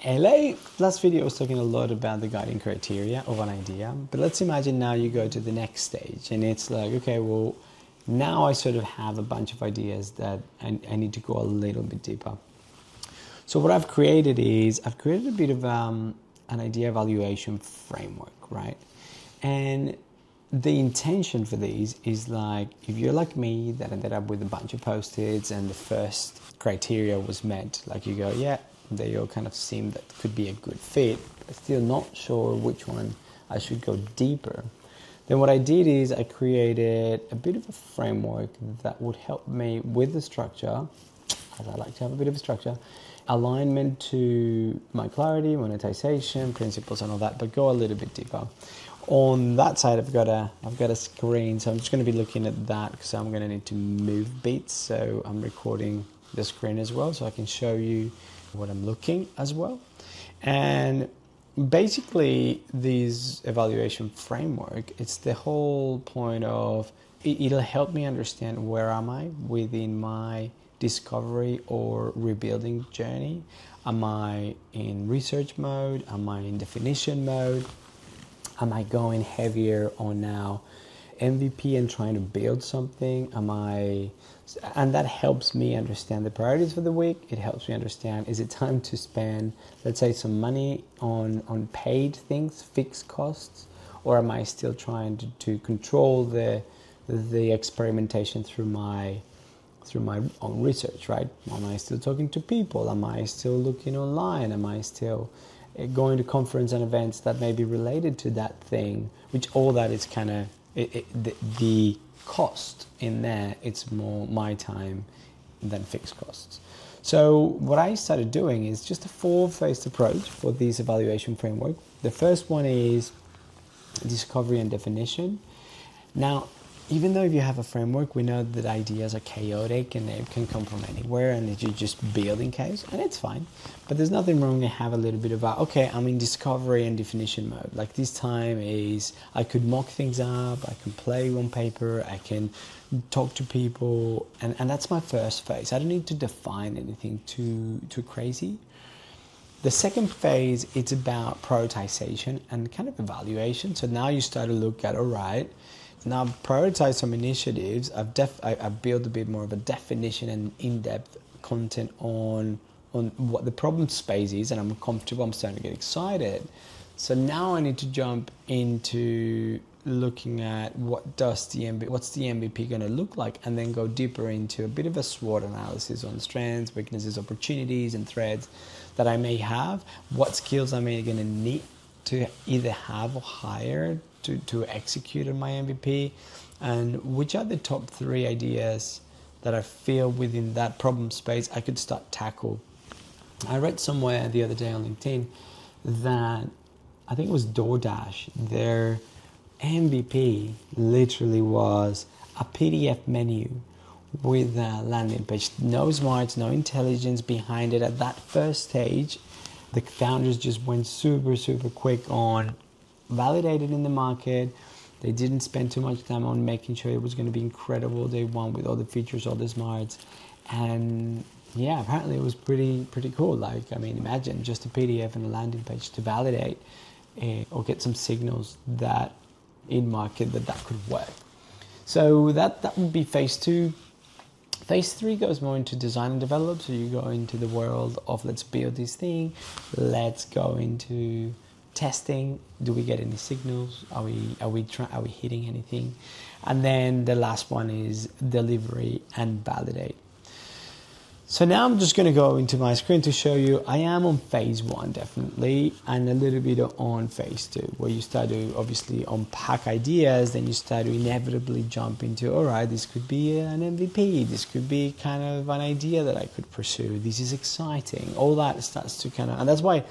LA, last video was talking a lot about the guiding criteria of an idea, but let's imagine now you go to the next stage and it's like, okay, well, now I sort of have a bunch of ideas that I need to go a little bit deeper. So what I've created is I've created a bit of an idea evaluation framework, right? And the intention for these is like, if you're like me that ended up with a bunch of post-its and the first criteria was met, like you go, yeah, they all kind of seem that could be a good fit, but still not sure which one I should go deeper. Then what I did is I created a bit of a framework that would help me with the structure, as I like to have a bit of a structure, alignment to my clarity, monetization, principles and all that, but go a little bit deeper. On that side, I've got a screen, so I'm just going to be looking at that because I'm going to need to move bits. So I'm recording the screen as well, so I can show you what I'm looking as well. And basically, this evaluation framework, it's the whole point of it'll help me understand where am I within my discovery or rebuilding journey. Am I in research mode? Am I in definition mode? Am I going heavier on now MVP and trying to build something? And that helps me understand the priorities for the week. It helps me understand, is it time to spend, let's say, some money on paid things, fixed costs, or am I still trying to control the experimentation through my own research, right? Am I still talking to people? Am I still looking online? Am I still going to conference and events that may be related to that thing, which all that is kind of the cost in there. It's more my time than fixed costs. So what I started doing is just a 4-phased approach for this evaluation framework. The first one is discovery and definition. Now, even though if you have a framework, we know that ideas are chaotic and they can come from anywhere and that you're just building case, and it's fine. But there's nothing wrong to have a little bit of okay, I'm in discovery and definition mode. Like this time is, I could mock things up, I can play on paper, I can talk to people, and that's my first phase. I don't need to define anything too crazy. The second phase, it's about prioritization and kind of evaluation. So now you start to look at, all right, now prioritize some initiatives. I've built a bit more of a definition and in-depth content on what the problem space is, and I'm comfortable, I'm starting to get excited. So now I need to jump into looking at what's the MVP going to look like, and then go deeper into a bit of a SWOT analysis on strengths, weaknesses, opportunities, and threats that I may have, what skills I may going to need to either have or hire to execute on my MVP, and which are the top 3 ideas that I feel within that problem space I could start tackle. I read somewhere the other day on LinkedIn that I think it was DoorDash, their MVP literally was a PDF menu with a landing page. No smarts, no intelligence behind it at that first stage. The founders just went super quick on validated in the market. They didn't spend too much time on making sure it was going to be incredible day one with all the features, all the smarts. And yeah, apparently it was pretty cool. Like, I mean, imagine just a PDF and a landing page to validate or get some signals that in market that could work. So that would be phase 2. Phase 3 goes more into design and develop. So you go into the world of let's build this thing. Let's go into testing. Do we get any signals? Are we hitting anything? And then the last one is delivery and validate. So now I'm just going to go into my screen to show you I am on phase 1 definitely, and a little bit on phase 2, where you start to obviously unpack ideas, then you start to inevitably jump into, all right, this could be an MVP, this could be kind of an idea that I could pursue, this is exciting, all that starts to kind of, and that's why it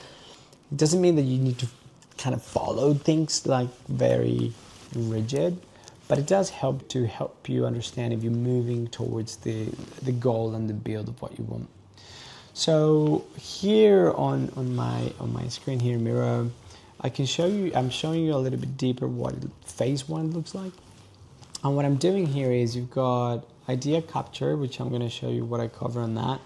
doesn't mean that you need to kind of follow things like very rigid, but it does help you understand if you're moving towards the goal and the build of what you want. So here on my screen here, Miro, I'm showing you a little bit deeper what phase 1 looks like. And what I'm doing here is you've got idea capture, which I'm going to show you what I cover on that.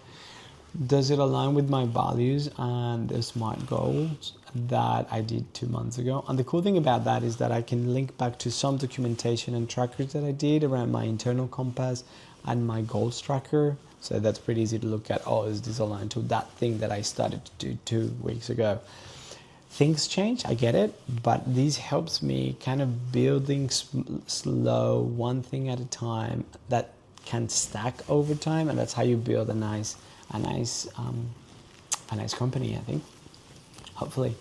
Does it align with my values and the SMART goals that I did 2 months ago? And the cool thing about that is that I can link back to some documentation and trackers that I did around my internal compass and my goals tracker. So that's pretty easy to look at. Oh, is this aligned to that thing that I started to do 2 weeks ago? Things change, I get it, but this helps me kind of building slow, one thing at a time that can stack over time, and that's how you build a nice company, I think. Hopefully.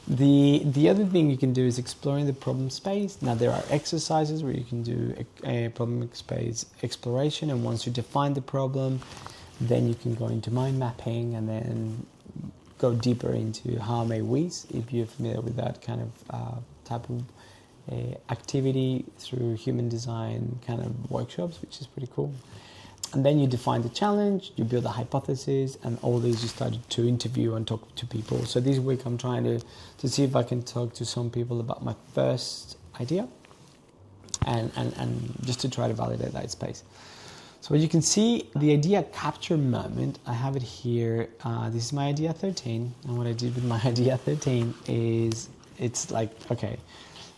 The other thing you can do is exploring the problem space. Now there are exercises where you can do a problem space exploration, and once you define the problem, then you can go into mind mapping and then go deeper into how may we, if you're familiar with that kind of type of activity through human design kind of workshops, which is pretty cool. And then you define the challenge, you build a hypothesis, and all these you started to interview and talk to people. So this week I'm trying to see if I can talk to some people about my first idea and just to try to validate that space. So you can see the idea capture moment. I have it here. This is my idea 13. And what I did with my idea 13 is it's like, okay,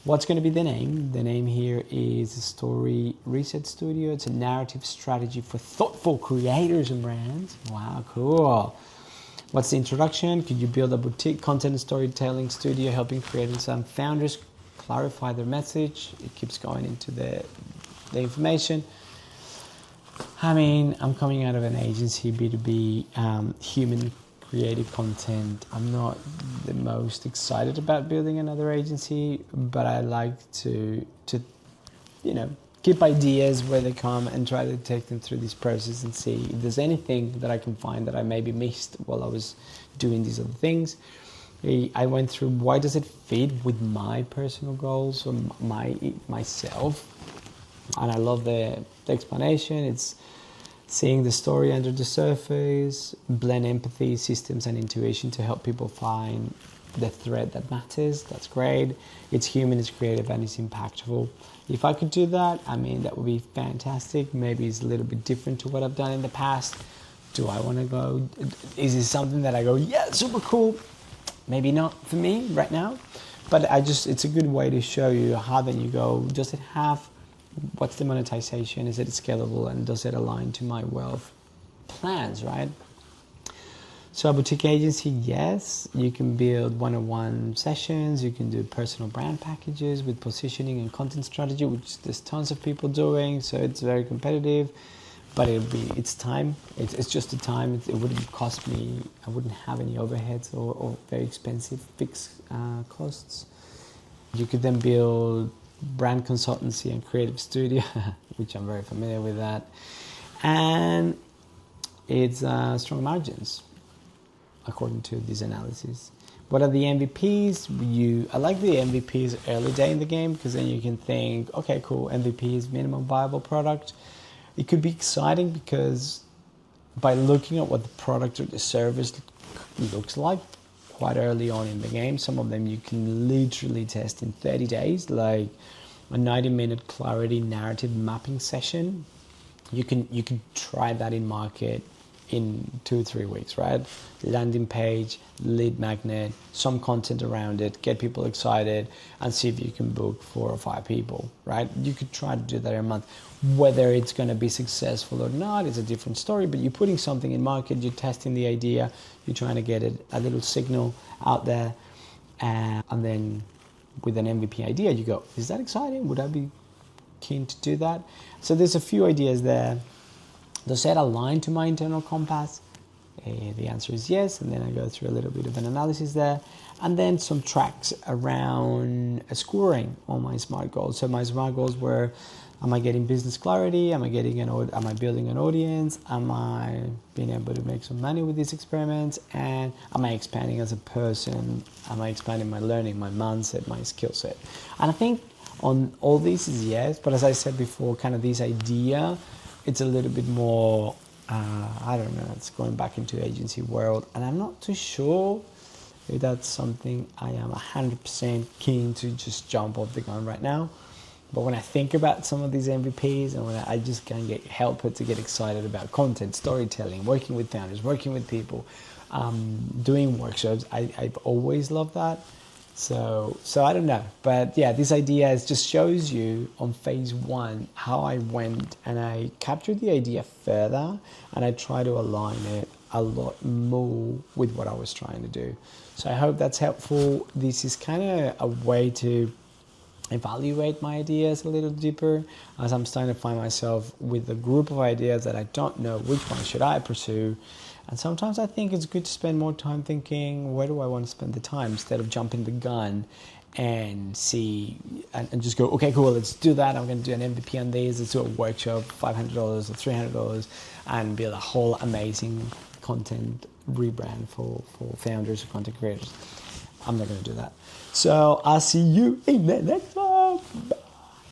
what's going to be the name? The name here is Story Reset Studio. It's a narrative strategy for thoughtful creators and brands. Wow, cool. What's the introduction? Could you build a boutique content and storytelling studio helping creators and founders clarify their message? It keeps going into the information. I mean, I'm coming out of an agency, B2B, human creative content. I'm not the most excited about building another agency, but I like to keep ideas where they come and try to take them through this process and see if there's anything that I can find that I maybe missed while I was doing these other things. I went through why does it fit with my personal goals or myself, and I love the explanation. It's seeing the story under the surface, blend empathy, systems, and intuition to help people find the thread that matters. That's great. It's human, it's creative, and it's impactful. If I could do that, I mean, that would be fantastic. Maybe it's a little bit different to what I've done in the past. Do I want to go? Is it something that I go, yeah, super cool? Maybe not for me right now, but it's a good way to show you how then you go, does it have, what's the monetization? Is it scalable? And does it align to my wealth plans, right? So a boutique agency, yes, you can build one-on-one sessions. You can do personal brand packages with positioning and content strategy, which there's tons of people doing. So it's very competitive, but it's time. It's just the time. It wouldn't cost me. I wouldn't have any overheads or very expensive fixed costs. You could then build brand consultancy and creative studio, which I'm very familiar with that. And it's strong margins, according to this analysis. What are the MVPs? I like the MVPs early day in the game, because then you can think, okay, cool, MVP is minimum viable product. It could be exciting because by looking at what the product or the service looks like quite early on in the game, some of them you can literally test in 30 days, like a 90-minute clarity narrative mapping session. You can try that in market in 2-3 weeks, right? Landing page, lead magnet, some content around it, get people excited, and see if you can book 4 or 5 people, right? You could try to do that in a month. Whether it's going to be successful or not is a different story, but you're putting something in market, you're testing the idea, you're trying to get a little signal out there, and then with an MVP idea, you go, is that exciting? Would I be keen to do that? So there's a few ideas there. Does that align to my internal compass? The answer is yes, and then I go through a little bit of an analysis there, and then some tracks around scoring on my SMART goals. So my SMART goals were, am I getting business clarity? Am I building an audience? Am I being able to make some money with these experiments? And am I expanding as a person? Am I expanding my learning, my mindset, my skill set? And I think on all these is yes, but as I said before, kind of this idea, it's a little bit more, I don't know, it's going back into agency world, and I'm not too sure if that's something I am 100% keen to just jump off the gun right now. But when I think about some of these MVPs, and when I just can't help it to get excited about content, storytelling, working with founders, working with people, doing workshops, I've always loved that. So I don't know, but yeah, this idea just shows you on phase one how I went and I captured the idea further, and I try to align it a lot more with what I was trying to do. So I hope that's helpful. This is kind of a way to evaluate my ideas a little deeper, as I'm starting to find myself with a group of ideas that I don't know which one should I pursue. And sometimes I think it's good to spend more time thinking, where do I want to spend the time, instead of jumping the gun and see and just go, okay, cool, let's do that. I'm going to do an MVP on these. Let's do a workshop, $500 or $300, and build a whole amazing content rebrand for founders or content creators. I'm not going to do that. So I'll see you in the next one.